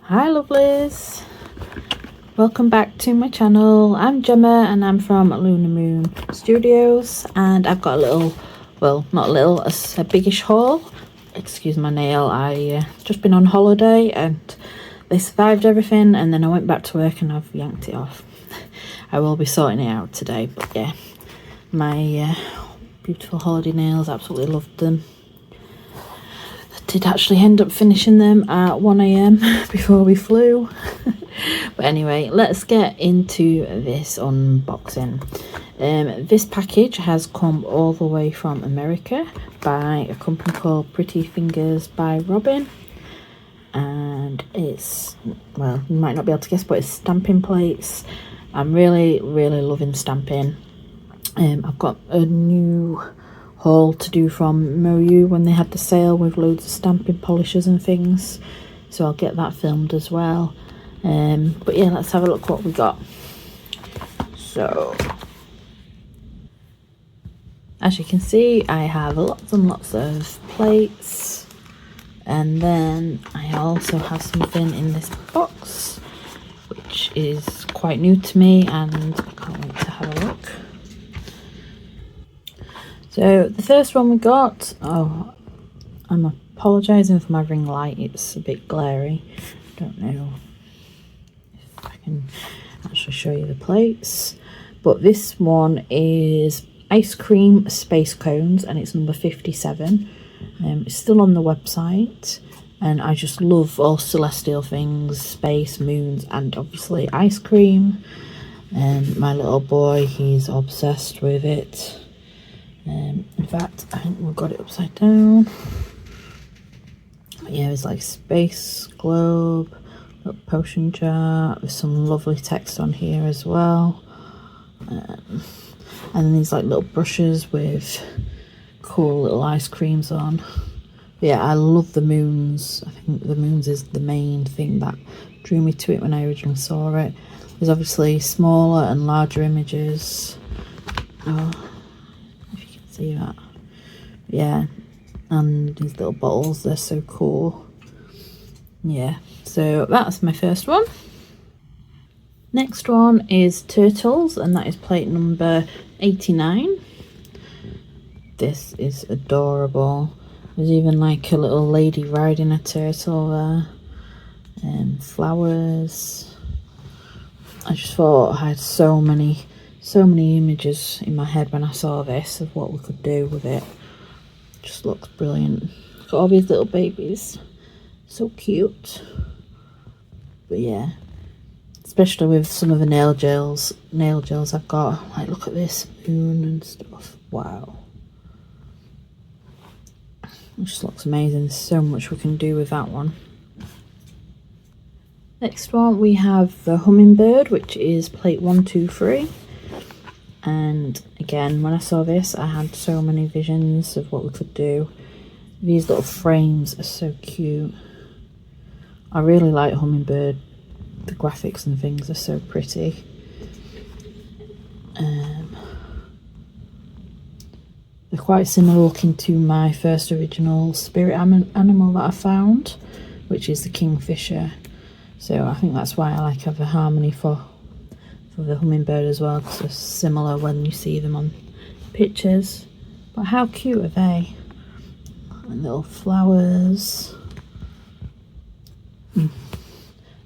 Hi lovelies, welcome back to my channel. I'm Gemma and I'm from Lunar Moon Studios, and I've got a little, well not a little, a biggish haul. Excuse my nail, I just been on holiday and they survived everything, and then I went back to work and I've yanked it off. I will be sorting it out today, but yeah, my beautiful holiday nails, absolutely loved them. Did actually end up finishing them at 1 AM before we flew. But anyway, let's get into this unboxing. This package has come all the way from America by a company called Pretty Fingers by Robin, and it's, well, you might not be able to guess, but it's stamping plates. I'm really loving stamping. I've got a new haul to do from Moyu when they had the sale with loads of stamping polishers and things, so I'll get that filmed as well. But yeah, let's have a look what we got. So as you can see, I have lots and lots of plates, and then I also have something in this box which is quite new to me and I can't wait to have a look. So the first one we got, oh, I'm apologising for my ring light, it's a bit glary. I don't know if I can actually show you the plates. But this one is ice cream space cones and it's number 57. It's still on the website, and I just love all celestial things, space, moons, and obviously ice cream. My little boy, he's obsessed with it. In fact, I think we've got it upside down. Yeah, it's like space globe, little potion jar with some lovely text on here as well. And then these like little brushes with cool little ice creams on. But yeah, I love the moons. I think the moons is the main thing that drew me to it when I originally saw it. There's obviously smaller and larger images. Oh, see that? Yeah, and these little bottles, they're so cool. Yeah, so that's my first one. Next one is turtles, and that is plate number 89. This is adorable. There's even like a little lady riding a turtle there, and flowers. I just thought I had so many images in my head when I saw this of what we could do with it. Just looks brilliant. Got all these little babies, so cute. But yeah, especially with some of the nail gels I've got. Like, look at this moon and stuff. Wow, it just looks amazing. There's so much we can do with that one. Next one we have the hummingbird, which is plate 123. And again, when I saw this, I had so many visions of what we could do. These little frames are so cute. I really like hummingbird. The graphics and things are so pretty. They're quite similar looking to my first original spirit animal that I found, which is the kingfisher. So I think that's why I like have a harmony for the hummingbird as well, because they're similar when you see them on pictures. But how cute are they? And little flowers. I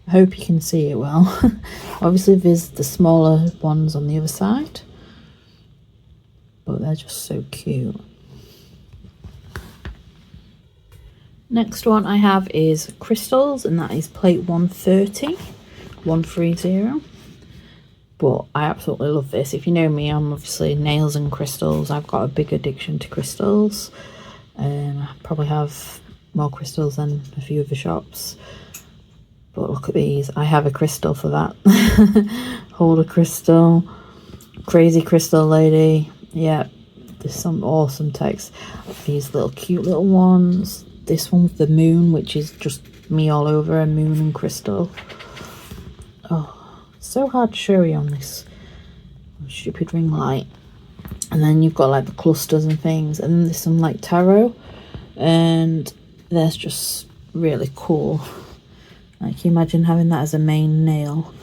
hope you can see it well. Obviously there's the smaller ones on the other side, but they're just so cute. Next one I have is crystals, and that is plate 130. But I absolutely love this. If you know me, I'm obviously nails and crystals. I've got a big addiction to crystals. I probably have more crystals than a few of the shops. But look at these. I have a crystal for that. Hold a crystal. Crazy crystal lady. Yeah, there's some awesome text. These little cute little ones. This one with the moon, which is just me all over a moon and crystal. Oh, so hard to show you on this stupid ring light. And then you've got like the clusters and things, and then there's some like tarot, and there's just really cool. Like, you imagine having that as a main nail.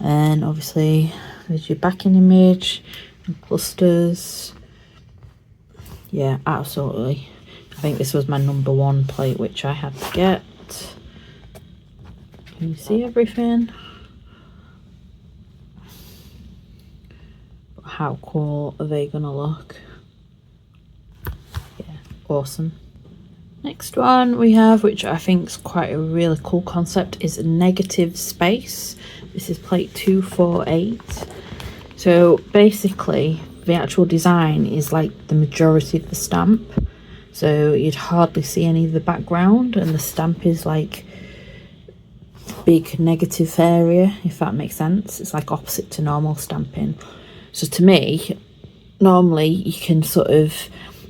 And obviously there's your backing image and clusters. Yeah, absolutely. I think this was my #1 plate, which I had to get. Can you see everything? How cool are they gonna look? Yeah, awesome. Next one we have, which I think is quite a really cool concept, is a negative space. This is plate 248. So basically the actual design is like the majority of the stamp, so you'd hardly see any of the background, and the stamp is like big negative area, if that makes sense. It's like opposite to normal stamping. So to me, normally you can sort of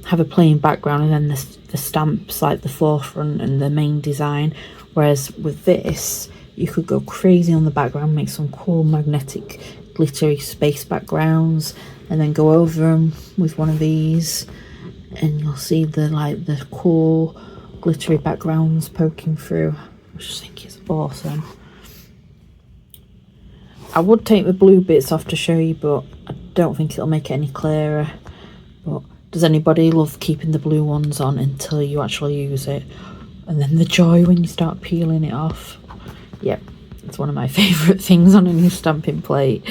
have a plain background and then the stamp's like the forefront and the main design, whereas with this you could go crazy on the background, make some cool magnetic glittery space backgrounds, and then go over them with one of these, and you'll see the cool glittery backgrounds poking through. I just think it's awesome. I would take the blue bits off to show you, but I don't think it'll make it any clearer. But does anybody love keeping the blue ones on until you actually use it? And then the joy when you start peeling it off. Yep, it's one of my favourite things on a new stamping plate.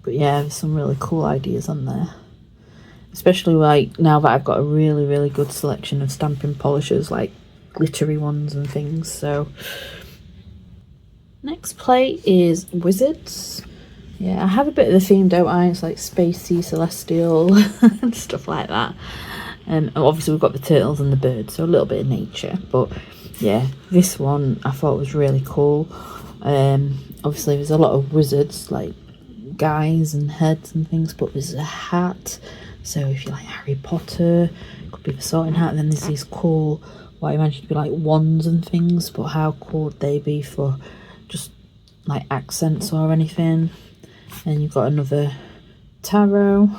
But yeah, there's some really cool ideas on there. Especially like now that I've got a really good selection of stamping polishers, like glittery ones and things. So next plate is Wizards. Yeah, I have a bit of the theme, don't I? It's like spacey, celestial, and stuff like that. And obviously we've got the turtles and the birds, so a little bit of nature. But yeah, this one I thought was really cool. Obviously there's a lot of wizards, like guys and heads and things, but there's a hat. So if you like Harry Potter, it could be the sorting hat. And then there's these cool, what I imagine to be like wands and things, but how cool would they be for just like accents or anything? And you've got another tarot,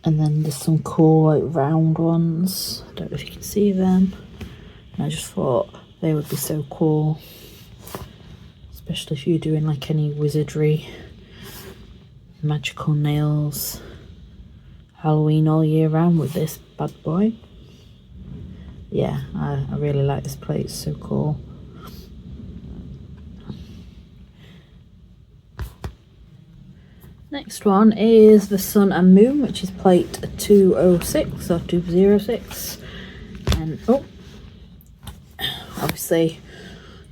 and then there's some cool like round ones. I don't know if you can see them. And I just thought they would be so cool, especially if you're doing like any wizardry, magical nails, Halloween all year round with this bad boy. Yeah, I really like this plate. It's so cool. Next one is the Sun and Moon, which is plate 206 or 206. And oh, obviously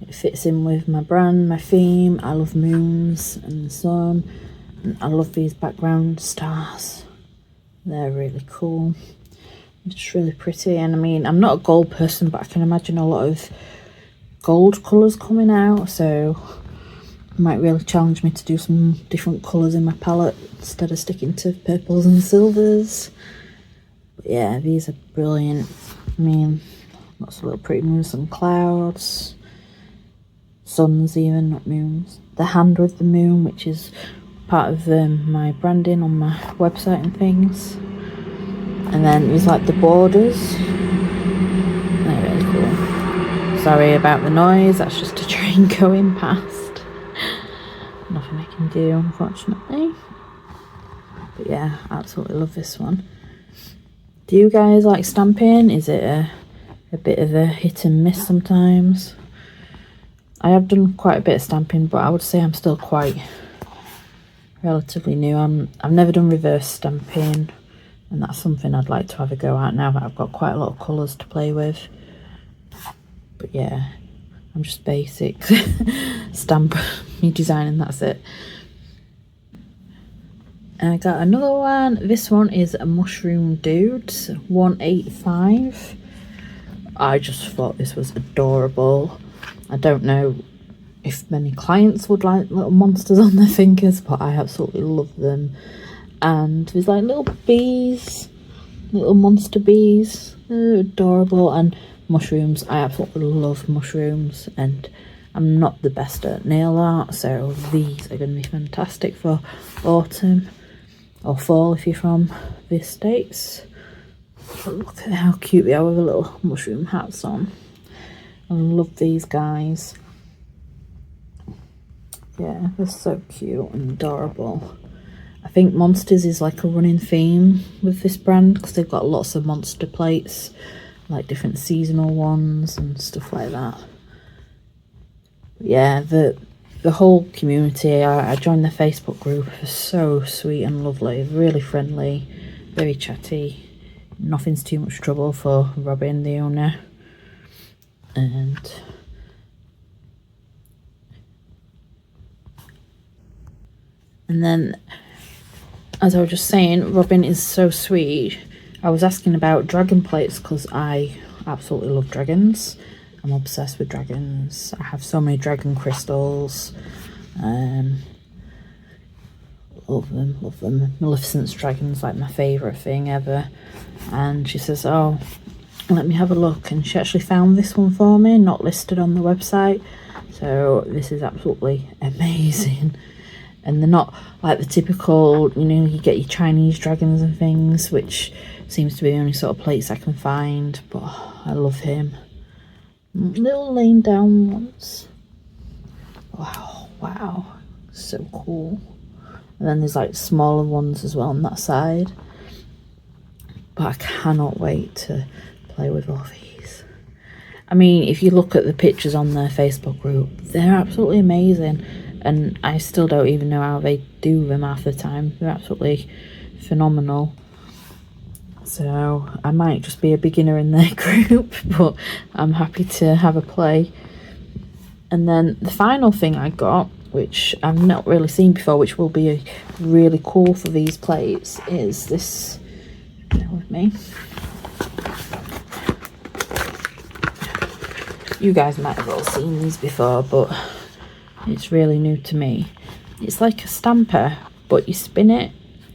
it fits in with my brand, my theme. I love moons and the sun, and I love these background stars. They're really cool. Just really pretty. And I mean, I'm not a gold person, but I can imagine a lot of gold colours coming out, so it might really challenge me to do some different colours in my palette instead of sticking to purples and silvers. But yeah, these are brilliant. I mean, lots of little pretty moons and clouds, suns even, not moons. The hand with the moon, which is part of my branding on my website and things. And then there's like the borders. They're really cool. Sorry about the noise, that's just a train going past. Nothing I can do, unfortunately. But yeah, absolutely love this one. Do you guys like stamping? Is it a bit of a hit and miss sometimes? I have done quite a bit of stamping, but I would say I'm still quite relatively new. I've never done reverse stamping, and that's something I'd like to have a go at now that I've got quite a lot of colours to play with. But yeah, I'm just basic stamp me design and that's it. And I got another one. This one is a Mushroom Dudes 185. I just thought this was adorable. I don't know if many clients would like little monsters on their fingers, but I absolutely love them. And there's like little bees, little monster bees. They're adorable. And mushrooms, I absolutely love mushrooms, and I'm not the best at nail art, so these are going to be fantastic for autumn or fall if you're from the States. But look at how cute they are with the little mushroom hats on. I love these guys. Yeah, they're so cute and adorable. I think Monsters is like a running theme with this brand because they've got lots of monster plates, like different seasonal ones and stuff like that. But yeah, the whole community, I joined the Facebook group, are so sweet and lovely, really friendly, very chatty. Nothing's too much trouble for Robin, the owner. And then, as I was just saying, Robin is so sweet. I was asking about dragon plates because I absolutely love dragons. I'm obsessed with dragons. I have so many dragon crystals. Love them, love them. Maleficent's dragon's like my favourite thing ever. And she says, oh, let me have a look. And she actually found this one for me, not listed on the website. So this is absolutely amazing. And they're not like the typical, you know, you get your Chinese dragons and things, which seems to be the only sort of plates I can find. But I love him. Little laying down ones. Wow, wow. So cool. And then there's like smaller ones as well on that side. But I cannot wait to play with all these. I mean, if you look at the pictures on their Facebook group, they're absolutely amazing. And I still don't even know how they do them half the time. They're absolutely phenomenal. So I might just be a beginner in their group, but I'm happy to have a play. And then the final thing I got, which I've not really seen before, which will be really cool for these plates, is this. Bear with me. You guys might have all seen these before, but it's really new to me. It's like a stamper, but you spin it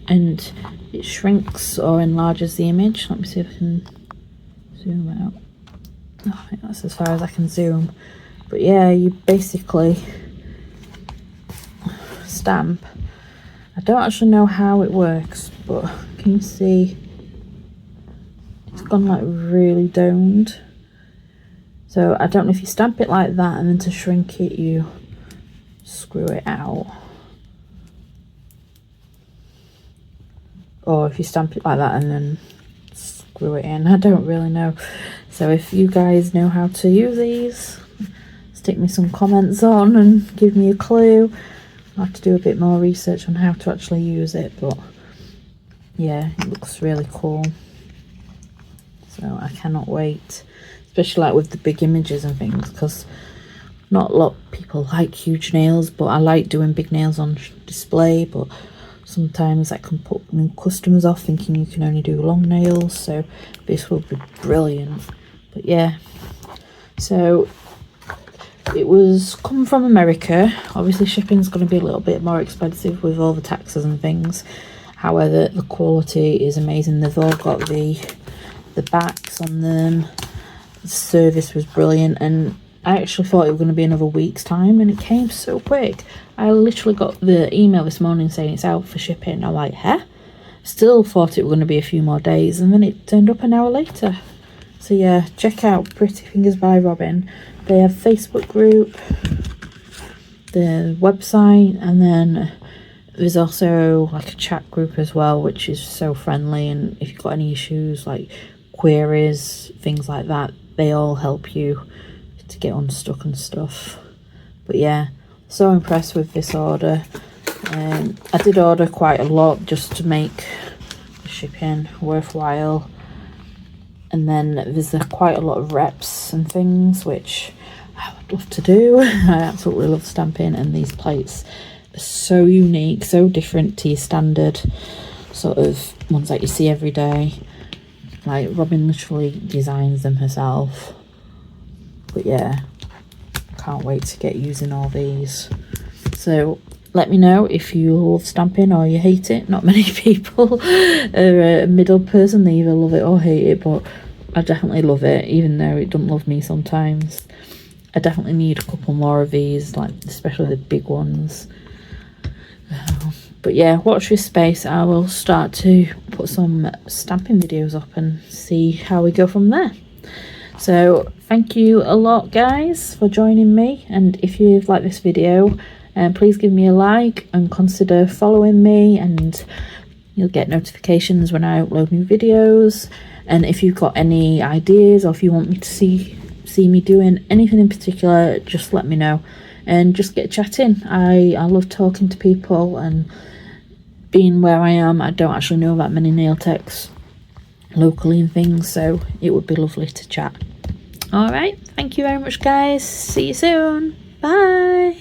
and it shrinks or enlarges the image. Let me see if I can zoom out. Oh, I think that's as far as I can zoom. But yeah, you basically stamp. I don't actually know how it works, but can you see it's gone like really domed? So I don't know if you stamp it like that and then to shrink it you screw it out, or if you stamp it like that and then screw it in. I don't really know. So if you guys know how to use these, stick me some comments on and give me a clue. I'll have to do a bit more research on how to actually use it, but yeah, it looks really cool. So I cannot wait, especially like with the big images and things, because not a lot of people like huge nails, but I like doing big nails on display. But sometimes that can put new customers off thinking you can only do long nails, so this will be brilliant. But yeah, so it was coming from America. Obviously shipping's going to be a little bit more expensive with all the taxes and things. However, the quality is amazing. They've all got the backs on them. The service was brilliant, and I actually thought it was going to be another week's time, and it came so quick. I literally got the email this morning saying it's out for shipping. I'm like, huh? Still thought it was going to be a few more days, and then it turned up an hour later. So yeah, check out Pretty Fingers by Robin. They have Facebook group, the website, and then there's also like a chat group as well, which is so friendly. And if you've got any issues like queries, things like that, they all help you to get unstuck and stuff. But yeah, so impressed with this order. I did order quite a lot just to make the shipping worthwhile. And then there's quite a lot of reps and things, which I would love to do. I absolutely love stamping, and these plates are so unique, so different to your standard sort of ones that you see every day. Like Robin literally designs them herself. But yeah, can't wait to get using all these. So let me know if you love stamping or you hate it. Not many people are a middle person. They either love it or hate it, but I definitely love it, even though it doesn't love me sometimes. I definitely need a couple more of these, like especially the big ones. But yeah, watch this space. I will start to put some stamping videos up and see how we go from there. So thank you a lot, guys, for joining me, and if you've liked this video, please give me a like and consider following me, and you'll get notifications when I upload new videos. And if you've got any ideas, or if you want me to see me doing anything in particular, just let me know and just get chatting. I love talking to people, and being where I am, I don't actually know that many nail techs locally and things, so it would be lovely to chat. All right, thank you very much, guys. See you soon. Bye.